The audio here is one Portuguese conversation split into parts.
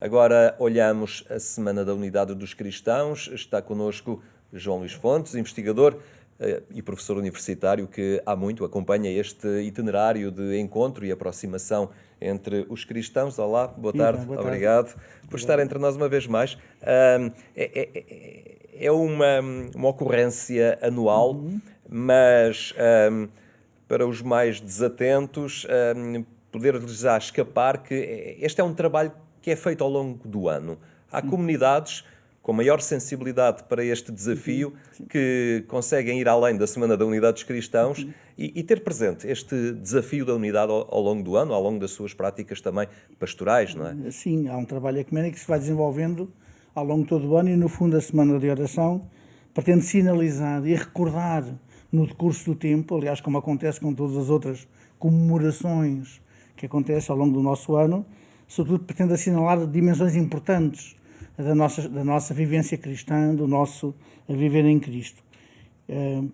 Agora olhamos a Semana da Unidade dos Cristãos. Está connosco João Luís Fontes, investigador e professor universitário que há muito acompanha este itinerário de encontro e aproximação entre os cristãos. Olá, boa tarde. Boa tarde. Obrigado por estar entre nós uma vez mais. É uma ocorrência anual, mas para os mais desatentos, poder-lhes já escapar que este é um trabalho que é feito ao longo do ano. Há comunidades com maior sensibilidade para este desafio que conseguem ir além da Semana da Unidade dos Cristãos e ter presente este desafio da unidade ao longo do ano, ao longo das suas práticas também pastorais, não é? Sim, há um trabalho ecuménico que se vai desenvolvendo ao longo de todo o ano e, no fundo, a Semana de Oração pretende sinalizar e recordar no decurso do tempo, aliás, como acontece com todas as outras comemorações que acontecem ao longo do nosso ano, sobretudo pretende assinalar dimensões importantes da nossa vivência cristã, do nosso viver em Cristo.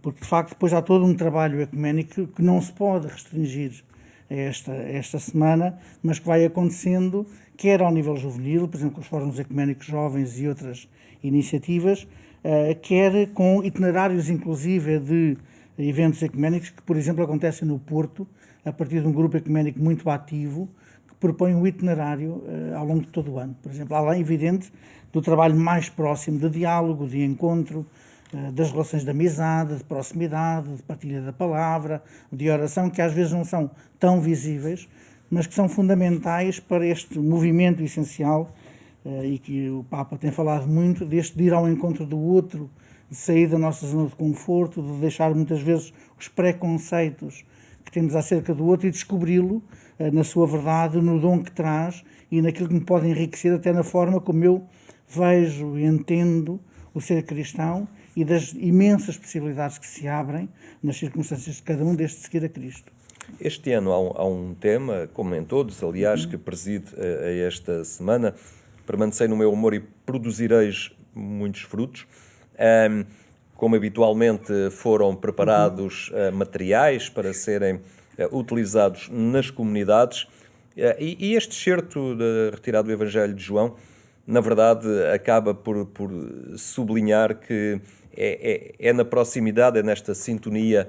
Porque, de facto, depois há todo um trabalho ecuménico que não se pode restringir a esta semana, mas que vai acontecendo, quer ao nível juvenil, por exemplo, com os fóruns ecuménicos jovens e outras iniciativas, quer com itinerários, inclusive, de eventos ecuménicos que, por exemplo, acontecem no Porto, a partir de um grupo ecuménico muito ativo, que propõe um itinerário ao longo de todo o ano. Por exemplo, além, evidente, do trabalho mais próximo de diálogo, de encontro, das relações de amizade, de proximidade, de partilha da palavra, de oração, que às vezes não são tão visíveis, mas que são fundamentais para este movimento essencial e que o Papa tem falado muito, deste de ir ao encontro do outro, de sair da nossa zona de conforto, de deixar muitas vezes os preconceitos que temos acerca do outro e descobri-lo na sua verdade, no dom que traz e naquilo que me pode enriquecer até na forma como eu vejo e entendo o ser cristão e das imensas possibilidades que se abrem nas circunstâncias de cada um deste seguir a Cristo. Este ano há um tema, como em todos, aliás, que preside a esta semana. Permanecei no meu amor e produzireis muitos frutos. Como habitualmente foram preparados materiais para serem utilizados nas comunidades. E este excerto retirado do Evangelho de João, na verdade, acaba por sublinhar que é na proximidade, é nesta sintonia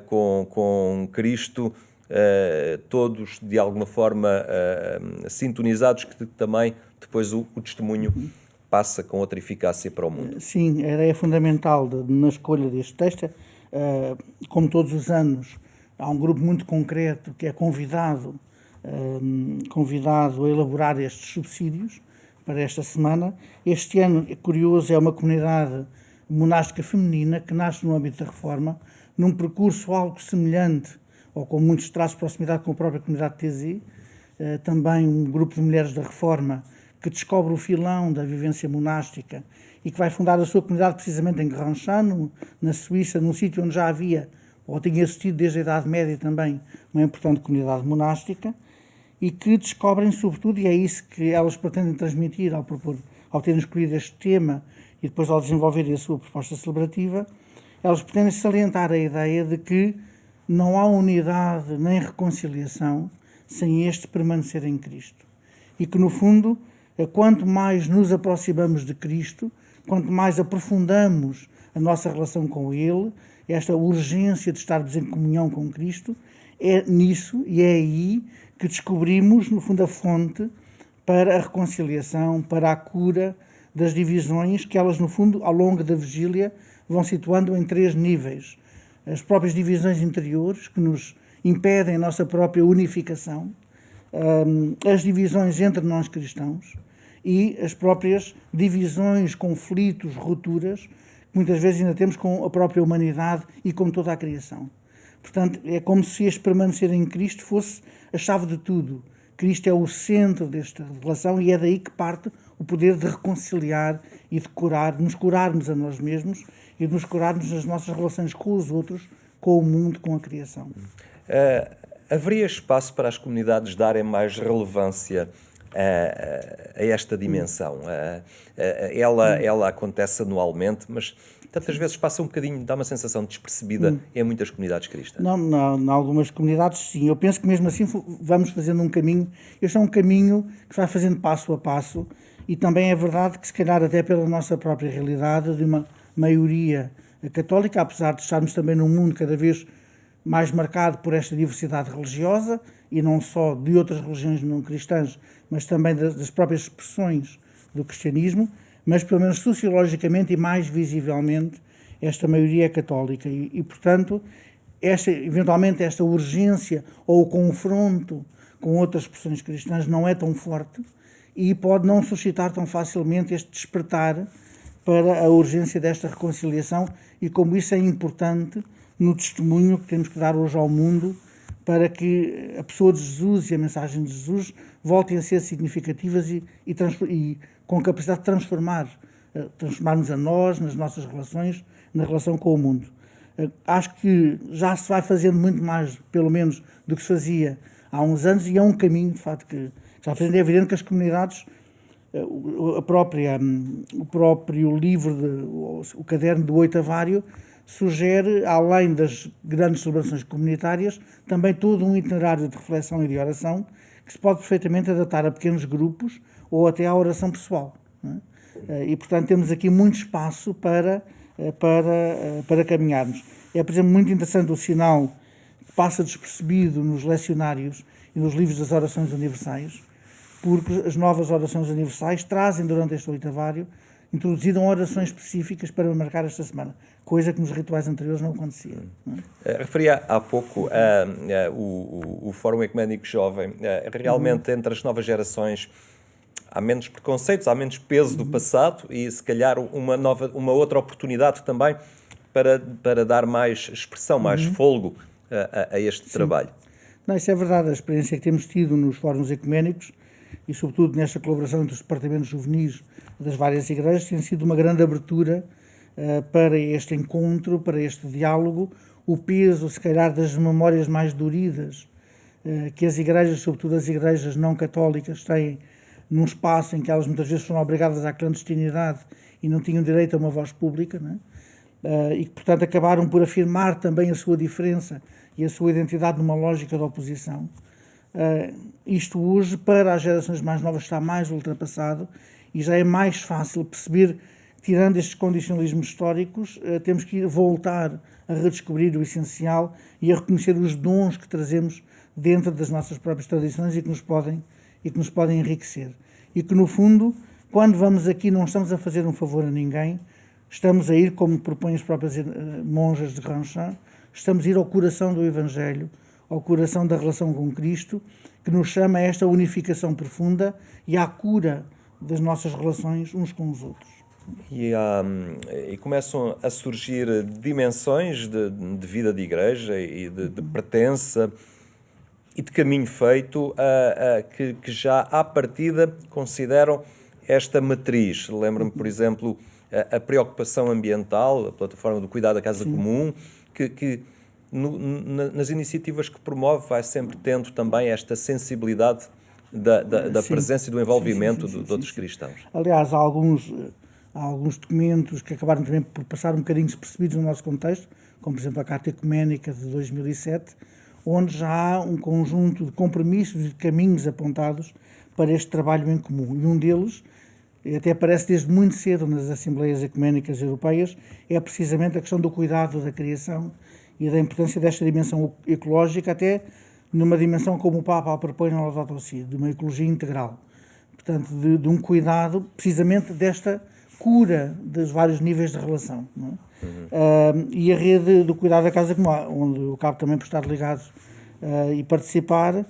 com Cristo, todos de alguma forma sintonizados, que também depois o testemunho passa com outra eficácia para o mundo. Sim, a ideia fundamental na escolha deste texto, como todos os anos, há um grupo muito concreto que é convidado a elaborar estes subsídios para esta semana. Este ano, é curioso, é uma comunidade monástica feminina que nasce no âmbito da Reforma, num percurso algo semelhante, ou com muitos traços de proximidade com a própria comunidade de Tézi, também um grupo de mulheres da Reforma que descobre o filão da vivência monástica e que vai fundar a sua comunidade precisamente em Granchan, na Suíça, num sítio onde já havia, ou tinha existido desde a Idade Média também, uma importante comunidade monástica, e que descobrem, sobretudo, e é isso que elas pretendem transmitir ao terem escolhido este tema e depois ao desenvolverem a sua proposta celebrativa, elas pretendem salientar a ideia de que não há unidade nem reconciliação sem este permanecer em Cristo. E que, no fundo, quanto mais nos aproximamos de Cristo, quanto mais aprofundamos a nossa relação com Ele, esta urgência de estarmos em comunhão com Cristo, é nisso e é aí que descobrimos, no fundo, a fonte para a reconciliação, para a cura das divisões que elas, no fundo, ao longo da vigília, vão situando em 3 níveis. As próprias divisões interiores, que nos impedem a nossa própria unificação, as divisões entre nós cristãos e as próprias divisões, conflitos, rupturas, que muitas vezes ainda temos com a própria humanidade e com toda a criação. Portanto, é como se este permanecer em Cristo fosse a chave de tudo. Cristo é o centro desta relação e é daí que parte o poder de reconciliar e de curar, de nos curarmos a nós mesmos e de nos curarmos nas nossas relações com os outros, com o mundo, com a criação. Haveria espaço para as comunidades darem mais relevância a esta dimensão. Ela acontece anualmente, mas tantas vezes passa um bocadinho, dá uma sensação despercebida em muitas comunidades cristãs. Não, em algumas comunidades sim. Eu penso que mesmo assim vamos fazendo um caminho. Este é um caminho que se vai fazendo passo a passo, e também é verdade que, se calhar até pela nossa própria realidade, de uma maioria católica, apesar de estarmos também num mundo cada vez mais marcado por esta diversidade religiosa, e não só de outras religiões não cristãs, mas também das próprias expressões do cristianismo, mas pelo menos sociologicamente e mais visivelmente esta maioria é católica. Portanto, eventualmente esta urgência ou o confronto com outras expressões cristãs não é tão forte e pode não suscitar tão facilmente este despertar para a urgência desta reconciliação, e como isso é importante no testemunho que temos que dar hoje ao mundo, para que a pessoa de Jesus e a mensagem de Jesus voltem a ser significativas e com capacidade de transformar-nos a nós, nas nossas relações, na relação com o mundo. Acho que já se vai fazendo muito mais, pelo menos, do que se fazia há uns anos, e é um caminho, de facto, que já fazendo. É evidente que as comunidades, o próprio livro, o caderno do Oitavário, sugere, além das grandes celebrações comunitárias, também todo um itinerário de reflexão e de oração que se pode perfeitamente adaptar a pequenos grupos ou até à oração pessoal. Não é? E, portanto, temos aqui muito espaço para caminharmos. É, por exemplo, muito interessante o sinal que passa despercebido nos lecionários e nos livros das orações universais, porque as novas orações universais trazem, durante este oitavário, introduziram orações específicas para marcar esta semana, coisa que nos rituais anteriores não acontecia. Não é? Referia há pouco o Fórum Ecuménico Jovem. Realmente, entre as novas gerações, há menos preconceitos, há menos peso do passado e, se calhar, uma outra oportunidade também para dar mais expressão, mais fôlego a este trabalho. Não, isso é verdade. A experiência que temos tido nos fóruns ecuménicos e, sobretudo, nesta colaboração entre os departamentos juvenis das várias igrejas, tem sido uma grande abertura para este encontro, para este diálogo, o peso, se calhar, das memórias mais doridas que as igrejas, sobretudo as igrejas não católicas, têm num espaço em que elas muitas vezes foram obrigadas à clandestinidade e não tinham direito a uma voz pública, não é? E que, portanto, acabaram por afirmar também a sua diferença e a sua identidade numa lógica de oposição. Isto hoje, para as gerações mais novas, está mais ultrapassado e já é mais fácil perceber que, tirando estes condicionalismos históricos, temos que voltar a redescobrir o essencial e a reconhecer os dons que trazemos dentro das nossas próprias tradições e que nos podem enriquecer. E que, no fundo, quando vamos aqui, não estamos a fazer um favor a ninguém, estamos a ir, como propõem as próprias monjas de Ranchin, estamos a ir ao coração do Evangelho, ao coração da relação com Cristo, que nos chama a esta unificação profunda e à cura das nossas relações uns com os outros. E começam a surgir dimensões de vida de igreja e de pertença e de caminho feito que já à partida consideram esta matriz. Lembro-me, por exemplo, a preocupação ambiental, a plataforma do cuidado da casa comum, que nas iniciativas que promove vai sempre tendo também esta sensibilidade da presença e do envolvimento de outros cristãos. Aliás, há alguns documentos que acabaram também por passar um bocadinho despercebidos no nosso contexto, como por exemplo a Carta Ecuménica de 2007, onde já há um conjunto de compromissos e de caminhos apontados para este trabalho em comum. E um deles, até aparece desde muito cedo nas Assembleias Ecuménicas Europeias, é precisamente a questão do cuidado da criação e da importância desta dimensão ecológica, até numa dimensão como o Papa propõe na Laudato Si, de uma ecologia integral. Portanto, de um cuidado precisamente desta cura dos vários níveis de relação. Não é? E a rede do cuidado da casa comum, onde eu acabo também por estar ligado e participar,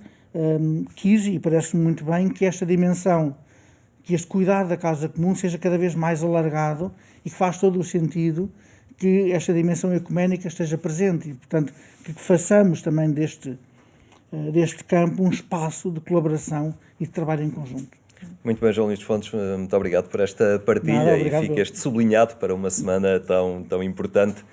quis, e parece-me muito bem, que esta dimensão, que este cuidado da casa comum seja cada vez mais alargado e que faz todo o sentido que esta dimensão ecuménica esteja presente e, portanto, que façamos também deste campo um espaço de colaboração e de trabalho em conjunto. Muito bem, João Luís Fontes, muito obrigado por esta partilha. E fica este sublinhado para uma semana tão importante